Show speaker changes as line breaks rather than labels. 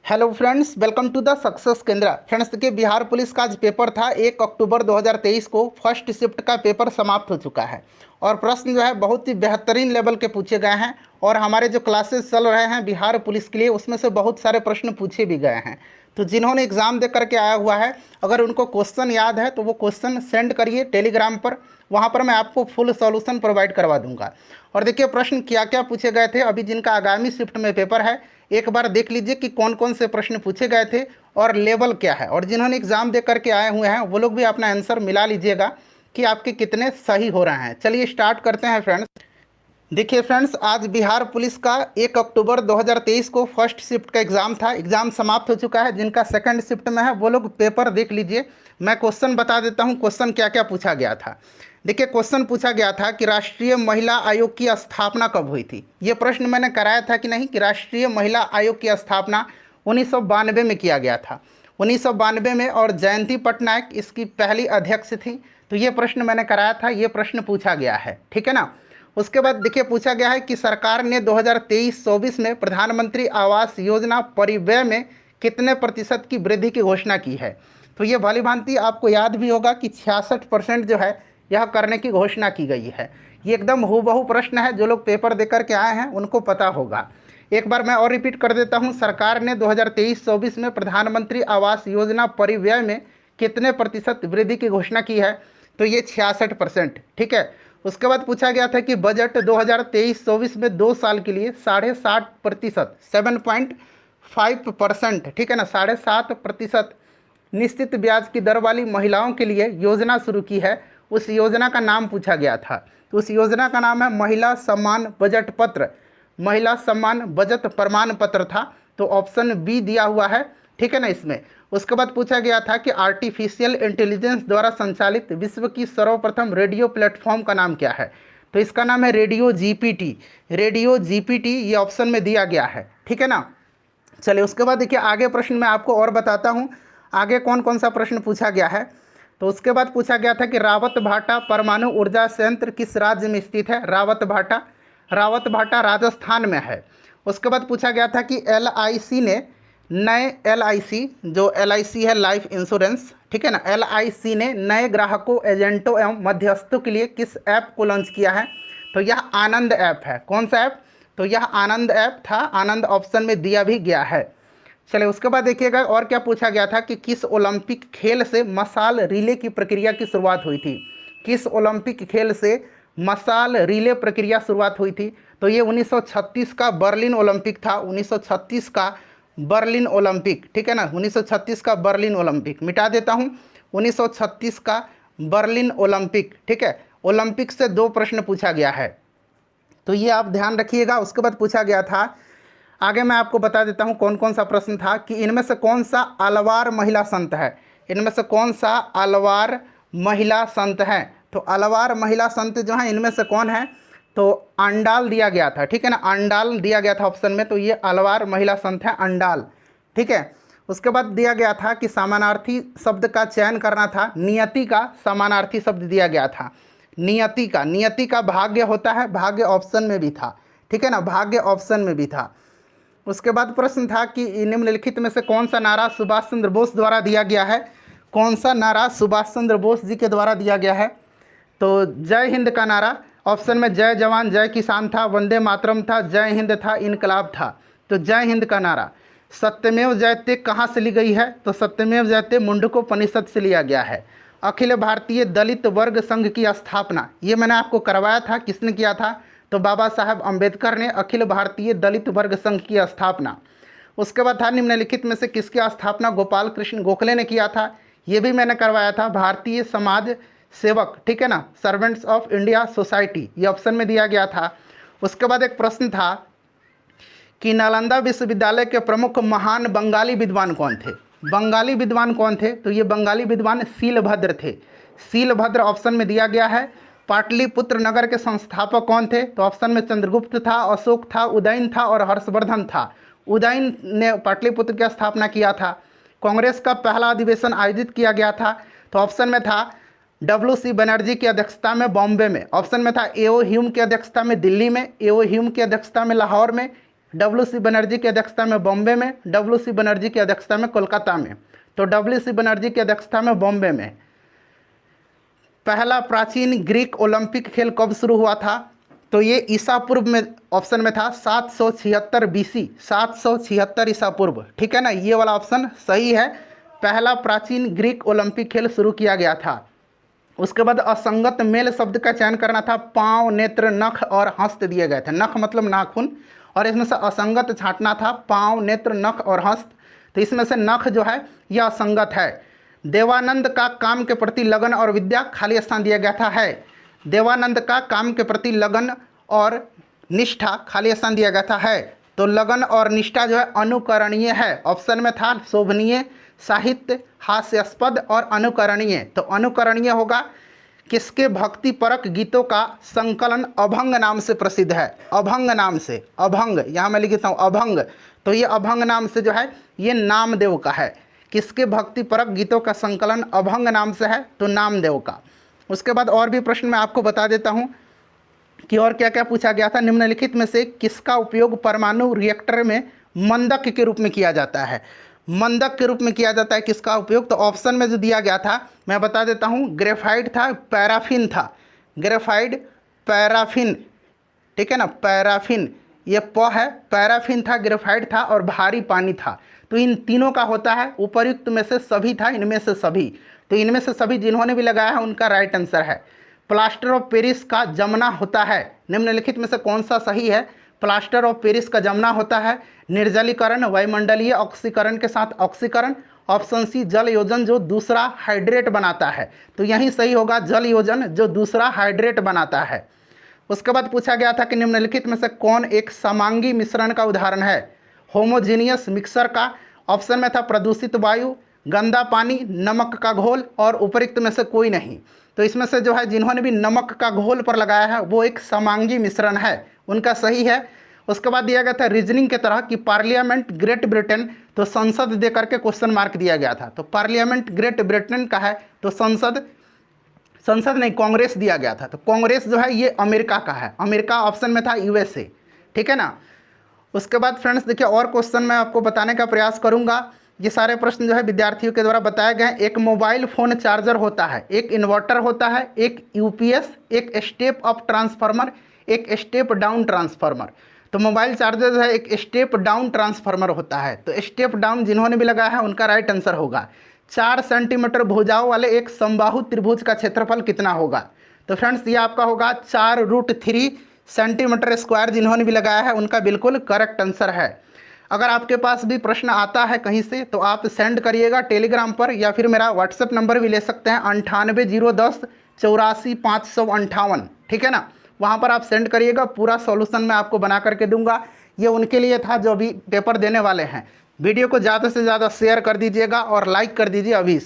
Hello friends, welcome to the success केंद्र। Friends देखिए, Bihar police का आज पेपर था 1 अक्टूबर 2023 को। फर्स्ट शिफ्ट का पेपर समाप्त हो चुका है और प्रश्न जो है बहुत ही बेहतरीन लेवल के पूछे गए हैं। और हमारे जो क्लासेस चल रहे हैं बिहार पुलिस के लिए, उसमें से बहुत सारे प्रश्न पूछे भी गए हैं। तो जिन्होंने एग्ज़ाम दे करके आया हुआ है, अगर उनको क्वेश्चन याद है तो वो क्वेश्चन सेंड करिए टेलीग्राम पर। वहाँ पर मैं आपको फुल सॉल्यूशन प्रोवाइड करवा दूंगा। और देखिए प्रश्न क्या क्या पूछे गए थे, अभी जिनका आगामी शिफ्ट में पेपर है एक बार देख लीजिए कि कौन कौन से प्रश्न पूछे गए थे और लेवल क्या है। और जिन्होंने एग्ज़ाम दे करके आए हुए हैं वो लोग भी अपना आंसर मिला लीजिएगा कि आपके कितने सही हो रहे हैं। चलिए स्टार्ट करते हैं फ्रेंड्स। देखिए फ्रेंड्स, आज बिहार पुलिस का 1 अक्टूबर 2023 को फर्स्ट शिफ्ट का एग्ज़ाम था। एग्ज़ाम समाप्त हो चुका है। जिनका सेकंड शिफ्ट में है वो लोग पेपर देख लीजिए। मैं क्वेश्चन बता देता हूँ क्वेश्चन क्या क्या पूछा गया था। देखिए क्वेश्चन पूछा गया था कि राष्ट्रीय महिला आयोग की स्थापना कब हुई थी। ये प्रश्न मैंने कराया था कि नहीं, कि राष्ट्रीय महिला आयोग की स्थापना 1992 में किया गया था। 1992 में, और जयंती पटनायक इसकी पहली अध्यक्ष थी। तो ये प्रश्न मैंने कराया था, ये प्रश्न पूछा गया है, ठीक है ना। उसके बाद देखिए पूछा गया है कि सरकार ने 2023-24 में प्रधानमंत्री आवास योजना परिव्यय में कितने प्रतिशत की वृद्धि की घोषणा की है। तो ये भली भांति आपको याद भी होगा कि 66% जो है यह करने की घोषणा की गई है। ये एकदम हूबहू प्रश्न है, जो लोग पेपर देकर के आए हैं उनको पता होगा। एक बार मैं और रिपीट कर देता हूँ, सरकार ने 2023-24 में प्रधानमंत्री आवास योजना परिव्यय में कितने प्रतिशत वृद्धि की घोषणा की है। तो ये 66%, ठीक है। उसके बाद पूछा गया था कि बजट 2023-24 में 2 साल के लिए 60.5%, 7.5%, ठीक है ना, 7.5% निश्चित ब्याज की दर वाली महिलाओं के लिए योजना शुरू की है। उस योजना का नाम पूछा गया था। तो उस योजना का नाम है महिला सम्मान बजट पत्र, महिला सम्मान बचत प्रमाण पत्र था। तो ऑप्शन बी दिया हुआ है, ठीक है ना इसमें। उसके बाद पूछा गया था कि आर्टिफिशियल इंटेलिजेंस द्वारा संचालित विश्व की सर्वप्रथम रेडियो प्लेटफॉर्म का नाम क्या है। तो इसका नाम है रेडियो जीपीटी। रेडियो जीपीटी ये ऑप्शन में दिया गया है, ठीक है ना। चलिए उसके बाद देखिए आगे प्रश्न मैं आपको और बताता हूँ आगे कौन कौन सा प्रश्न पूछा गया है। तो उसके बाद पूछा गया था कि रावत भाटा परमाणु ऊर्जा संयंत्र किस राज्य में स्थित है। रावत भाटा राजस्थान में है। उसके बाद पूछा गया था कि LIC ने नए LIC, जो LIC है लाइफ इंश्योरेंस, ठीक है ना, LIC ने नए ग्राहकों, एजेंटों एवं मध्यस्थों के लिए किस ऐप को लॉन्च किया है। तो यह आनंद ऐप है। कौन सा ऐप। तो यह आनंद ऐप था। आनंद ऑप्शन में दिया भी गया है। चलिए उसके बाद देखिएगा और क्या पूछा गया था कि किस ओलंपिक खेल से मशाल रिले की प्रक्रिया की शुरुआत हुई थी। किस ओलंपिक खेल से मशाल रिले प्रक्रिया शुरुआत हुई थी। तो ये 1936 का बर्लिन ओलंपिक था। 1936 का बर्लिन ओलंपिक, ठीक है ना, 1936 का बर्लिन ओलंपिक। मिटा देता हूँ, 1936 का बर्लिन ओलंपिक, ठीक है। ओलंपिक से 2 प्रश्न पूछा गया है, तो ये आप ध्यान रखिएगा। उसके बाद पूछा गया था, आगे मैं आपको बता देता हूँ कौन कौन सा प्रश्न था, कि इनमें से कौन सा अलवार महिला संत है। इनमें से कौन सा अलवार महिला संत है। तो अलवार महिला संत जो है इनमें से कौन है। तो अंडाल दिया गया था, ठीक है ना, अंडाल दिया गया था ऑप्शन में। तो ये अलवार महिला संत है, अंडाल, ठीक है। उसके बाद दिया गया था कि समानार्थी शब्द का चयन करना था। नियति का समानार्थी शब्द दिया गया था। नियति का भाग्य होता है, भाग्य ऑप्शन में भी था, ठीक है ना, भाग्य ऑप्शन में भी था। उसके बाद प्रश्न था कि निम्नलिखित में से कौन सा नारा सुभाष चंद्र बोस द्वारा दिया गया है। कौन सा नारा सुभाष चंद्र बोस जी के द्वारा दिया गया है। तो जय हिंद का नारा, ऑप्शन में जय जवान जय किसान था, वंदे मातरम था, जय हिंद था, इनकलाब था। तो जय हिंद का नारा। सत्यमेव जयते कहाँ से ली गई है। तो सत्यमेव जयते मुंडकोपनिषद से लिया गया है। अखिल भारतीय दलित वर्ग संघ की स्थापना, ये मैंने आपको करवाया था, किसने किया था। तो बाबा साहब अम्बेडकर ने अखिल भारतीय दलित वर्ग संघ की स्थापना। उसके बाद था निम्नलिखित में से किसकी स्थापना गोपाल कृष्ण गोखले ने किया था। ये भी मैंने करवाया था, भारतीय समाज सेवक, ठीक है ना, सर्वेंट्स ऑफ इंडिया सोसाइटी, ये ऑप्शन में दिया गया था। उसके बाद एक प्रश्न था कि नालंदा विश्वविद्यालय के प्रमुख महान बंगाली विद्वान कौन थे। बंगाली विद्वान कौन थे। तो ये बंगाली विद्वान शीलभद्र थे। शीलभद्र ऑप्शन में दिया गया है। पाटलिपुत्र नगर के संस्थापक कौन थे। तो ऑप्शन में चंद्रगुप्त था, अशोक था, उदयन था और हर्षवर्धन था। उदयन ने पाटलिपुत्र की स्थापना किया था। कांग्रेस का पहला अधिवेशन आयोजित किया गया था। तो ऑप्शन में था WC बनर्जी की अध्यक्षता में बॉम्बे में। ऑप्शन में था A.O. ह्यूम की अध्यक्षता में दिल्ली में, A.O. ह्यूम की अध्यक्षता में लाहौर में, WC बनर्जी की अध्यक्षता में बॉम्बे में, WC बनर्जी की अध्यक्षता में कोलकाता में। तो WC बनर्जी की अध्यक्षता में बॉम्बे में। पहला प्राचीन ग्रीक ओलंपिक खेल कब शुरू हुआ था? तो ये ईसा पूर्व में ऑप्शन में था 776 BC, 776 ईसा पूर्व। ठीक है ना, ये वाला ऑप्शन सही है। पहला प्राचीन ग्रीक ओलंपिक खेल शुरू किया गया था। उसके बाद असंगत मेल शब्द का चयन करना था। पाँव, नेत्र, नख और हस्त दिए गए थे। नख मतलब नाखून, और इसमें से असंगत छांटना था। पाँव, नेत्र, नख और हस्त। तो इसमें से नख जो है यह असंगत है। देवानंद का काम के प्रति लगन और विद्या, खाली स्थान दिया गया था है। देवानंद का काम के प्रति लगन और निष्ठा, खाली स्थान दिया गया था है। तो लगन और निष्ठा जो है अनुकरणीय है। ऑप्शन में था शोभनीय, साहित्य, हास्यास्पद और अनुकरणीय। तो अनुकरणीय होगा। किसके भक्तिपरक गीतों का संकलन अभंग नाम से प्रसिद्ध है? अभंग नाम से, अभंग यहाँ मैं लिखता हूँ अभंग। तो ये अभंग नाम से जो है ये नामदेव का है। किसके भक्तिपरक गीतों का संकलन अभंग नाम से है? तो नामदेव का। उसके बाद और भी प्रश्न मैं आपको बता देता हूँ कि और क्या क्या पूछा गया था। निम्नलिखित में से किसका उपयोग परमाणु रिएक्टर में मंदक के रूप में किया जाता है? मंदक के रूप में किया जाता है किसका उपयोग? तो ऑप्शन में जो दिया गया था मैं बता देता हूँ। ग्रेफाइट था, पैराफिन था। ग्रेफाइट, पैराफिन, ठीक है ना, पैराफिन ये प है। पैराफिन था, ग्रेफाइट था और भारी पानी था। तो इन तीनों का होता है। उपर्युक्त में से सभी था, इनमें से सभी। तो इनमें से सभी जिन्होंने भी लगाया है उनका राइट आंसर है। प्लास्टर ऑफ पेरिस का जमना होता है। निम्नलिखित में से कौन सा सही है? प्लास्टर ऑफ पेरिस का जमना होता है निर्जलीकरण, वायुमंडलीय ऑक्सीकरण के साथ ऑक्सीकरण। ऑप्शन सी जल योजन जो दूसरा हाइड्रेट बनाता है। तो यही सही होगा, जल योजन जो दूसरा हाइड्रेट बनाता है। उसके बाद पूछा गया था कि निम्नलिखित में से कौन एक समांगी मिश्रण का उदाहरण है? होमोजीनियस मिक्सर का। ऑप्शन में था प्रदूषित वायु, गंदा पानी, नमक का घोल और उपरोक्त में से कोई नहीं। तो इसमें से जो है जिन्होंने भी नमक का घोल पर लगाया है वो एक समांगी मिश्रण है, उनका सही है। उसके बाद दिया गया था रीजनिंग के तरह कि पार्लियामेंट ग्रेट ब्रिटेन, तो संसद दे करके क्वेश्चन मार्क दिया गया था। तो पार्लियामेंट ग्रेट ब्रिटेन का है तो संसद नहीं, कांग्रेस दिया गया था। तो कांग्रेस जो है ये अमेरिका का है। अमेरिका ऑप्शन में था, USA। ठीक है ना। उसके बाद फ्रेंड्स देखिए और क्वेश्चन मैं आपको बताने का प्रयास करूंगा। ये सारे प्रश्न जो है विद्यार्थियों के द्वारा बताए गए हैं। एक मोबाइल फ़ोन चार्जर होता है, एक इन्वर्टर होता है, एक UPS, एक स्टेप अप ट्रांसफार्मर, एक स्टेप डाउन ट्रांसफार्मर। तो मोबाइल चार्जर जो है एक स्टेप डाउन ट्रांसफार्मर होता है। तो स्टेप डाउन जिन्होंने भी लगाया है उनका राइट आंसर होगा। 4 सेंटीमीटर भुजाओं वाले एक समबाहु त्रिभुज का क्षेत्रफल कितना होगा? तो फ्रेंड्स ये आपका होगा 4√3 सेंटीमीटर स्क्वायर। जिन्होंने भी लगाया है उनका बिल्कुल करेक्ट आंसर है। अगर आपके पास भी प्रश्न आता है कहीं से तो आप सेंड करिएगा टेलीग्राम पर, या फिर मेरा व्हाट्सएप नंबर भी ले सकते हैं 98 010 84 558। ठीक है ना, वहाँ पर आप सेंड करिएगा। पूरा सॉल्यूशन मैं आपको बना करके दूंगा। ये उनके लिए था जो अभी पेपर देने वाले हैं। वीडियो को ज़्यादा से ज़्यादा शेयर कर दीजिएगा और लाइक कर दीजिए अभी।